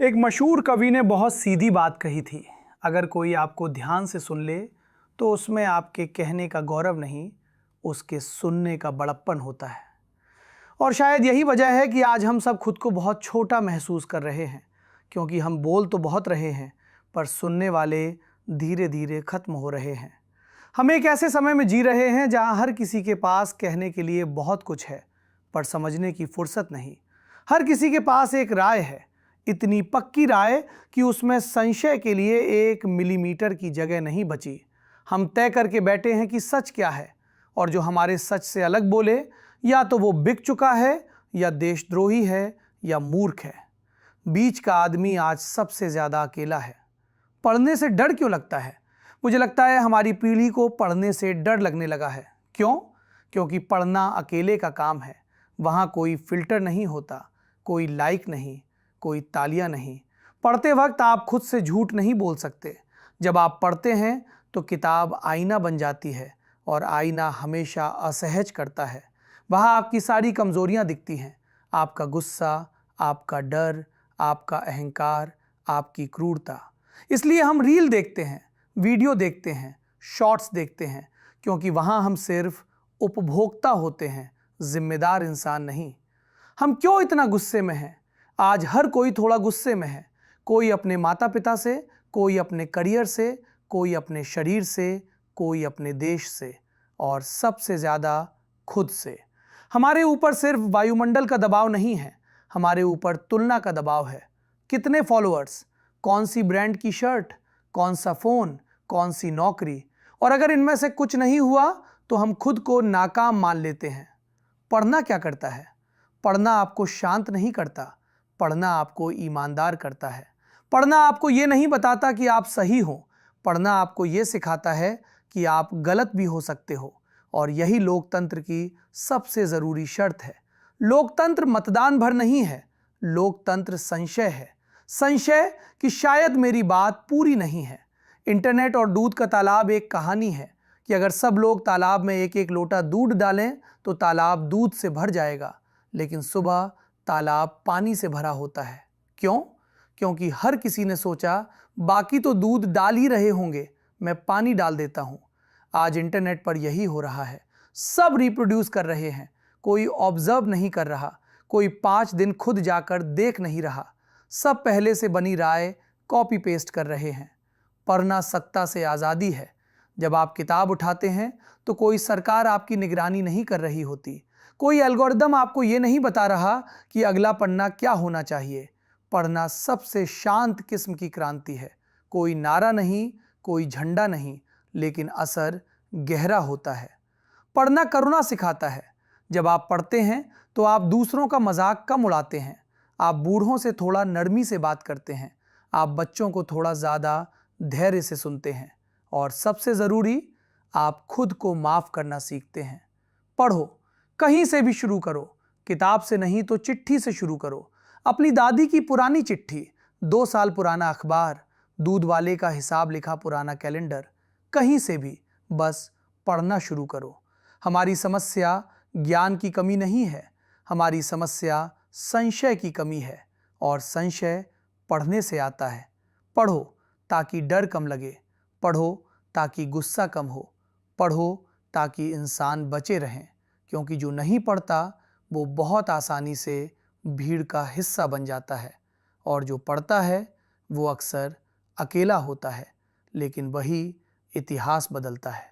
एक मशहूर कवि ने बहुत सीधी बात कही थी, अगर कोई आपको ध्यान से सुन ले तो उसमें आपके कहने का गौरव नहीं, उसके सुनने का बड़प्पन होता है। और शायद यही वजह है कि आज हम सब खुद को बहुत छोटा महसूस कर रहे हैं, क्योंकि हम बोल तो बहुत रहे हैं पर सुनने वाले धीरे धीरे खत्म हो रहे हैं। हम एक ऐसे समय में जी रहे हैं जहां हर किसी के पास कहने के लिए बहुत कुछ है पर समझने की फुर्सत नहीं। हर किसी के पास एक राय है, इतनी पक्की राय कि उसमें संशय के लिए 1 मिलीमीटर की जगह नहीं बची। हम तय करके बैठे हैं कि सच क्या है, और जो हमारे सच से अलग बोले या तो वो बिक चुका है या देशद्रोही है या मूर्ख है। बीच का आदमी आज सबसे ज़्यादा अकेला है। पढ़ने से डर क्यों लगता है? मुझे लगता है हमारी पीढ़ी को पढ़ने से डर लगने लगा है। क्यों? क्योंकि पढ़ना अकेले का काम है। वहाँ कोई फिल्टर नहीं होता, कोई लाइक नहीं, कोई तालियां नहीं। पढ़ते वक्त आप खुद से झूठ नहीं बोल सकते। जब आप पढ़ते हैं तो किताब आईना बन जाती है, और आईना हमेशा असहज करता है। वहाँ आपकी सारी कमज़ोरियाँ दिखती हैं, आपका गुस्सा, आपका डर, आपका अहंकार, आपकी क्रूरता। इसलिए हम रील देखते हैं, वीडियो देखते हैं, शॉर्ट्स देखते हैं, क्योंकि वहाँ हम सिर्फ उपभोक्ता होते हैं, जिम्मेदार इंसान नहीं। हम क्यों इतना गुस्से में हैं? आज हर कोई थोड़ा गुस्से में है। कोई अपने माता पिता से, कोई अपने करियर से, कोई अपने शरीर से, कोई अपने देश से, और सबसे ज़्यादा खुद से। हमारे ऊपर सिर्फ वायुमंडल का दबाव नहीं है, हमारे ऊपर तुलना का दबाव है। कितने फॉलोअर्स, कौन सी ब्रांड की शर्ट, कौन सा फ़ोन, कौन सी नौकरी, और अगर इनमें से कुछ नहीं हुआ तो हम खुद को नाकाम मान लेते हैं। पढ़ना क्या करता है? पढ़ना आपको शांत नहीं करता, पढ़ना आपको ईमानदार करता है। पढ़ना आपको ये नहीं बताता कि आप सही हो, पढ़ना आपको ये सिखाता है कि आप गलत भी हो सकते हो। और यही लोकतंत्र की सबसे ज़रूरी शर्त है। लोकतंत्र मतदान भर नहीं है, लोकतंत्र संशय है। संशय कि शायद मेरी बात पूरी नहीं है। इंटरनेट और दूध का तालाब एक कहानी है कि अगर सब लोग तालाब में एक एक लोटा दूध डालें तो तालाब दूध से भर जाएगा, लेकिन सुबह तालाब पानी से भरा होता है। क्यों? क्योंकि हर किसी ने सोचा बाकी तो दूध डाल ही रहे होंगे, मैं पानी डाल देता हूँ। आज इंटरनेट पर यही हो रहा है। सब रिप्रोड्यूस कर रहे हैं, कोई ऑब्जर्व नहीं कर रहा, कोई 5 दिन खुद जाकर देख नहीं रहा। सब पहले से बनी राय कॉपी पेस्ट कर रहे हैं। पढ़ना सत्ता से आज़ादी है। जब आप किताब उठाते हैं तो कोई सरकार आपकी निगरानी नहीं कर रही होती, कोई एल्गोरिदम आपको ये नहीं बता रहा कि अगला पन्ना क्या होना चाहिए। पढ़ना सबसे शांत किस्म की क्रांति है। कोई नारा नहीं, कोई झंडा नहीं, लेकिन असर गहरा होता है। पढ़ना करुणा सिखाता है। जब आप पढ़ते हैं तो आप दूसरों का मजाक कम उड़ाते हैं, आप बूढ़ों से थोड़ा नरमी से बात करते हैं, आप बच्चों को थोड़ा ज़्यादा धैर्य से सुनते हैं, और सबसे ज़रूरी, आप खुद को माफ़ करना सीखते हैं। पढ़ो, कहीं से भी शुरू करो, किताब से नहीं तो चिट्ठी से शुरू करो। अपनी दादी की पुरानी चिट्ठी, 2 साल पुराना अखबार, दूध वाले का हिसाब लिखा पुराना कैलेंडर, कहीं से भी बस पढ़ना शुरू करो। हमारी समस्या ज्ञान की कमी नहीं है, हमारी समस्या संशय की कमी है, और संशय पढ़ने से आता है। पढ़ो ताकि डर कम लगे, पढ़ो ताकि गुस्सा कम हो, पढ़ो ताकि इंसान बचे रहें, क्योंकि जो नहीं पढ़ता वो बहुत आसानी से भीड़ का हिस्सा बन जाता है, और जो पढ़ता है वो अक्सर अकेला होता है, लेकिन वही इतिहास बदलता है।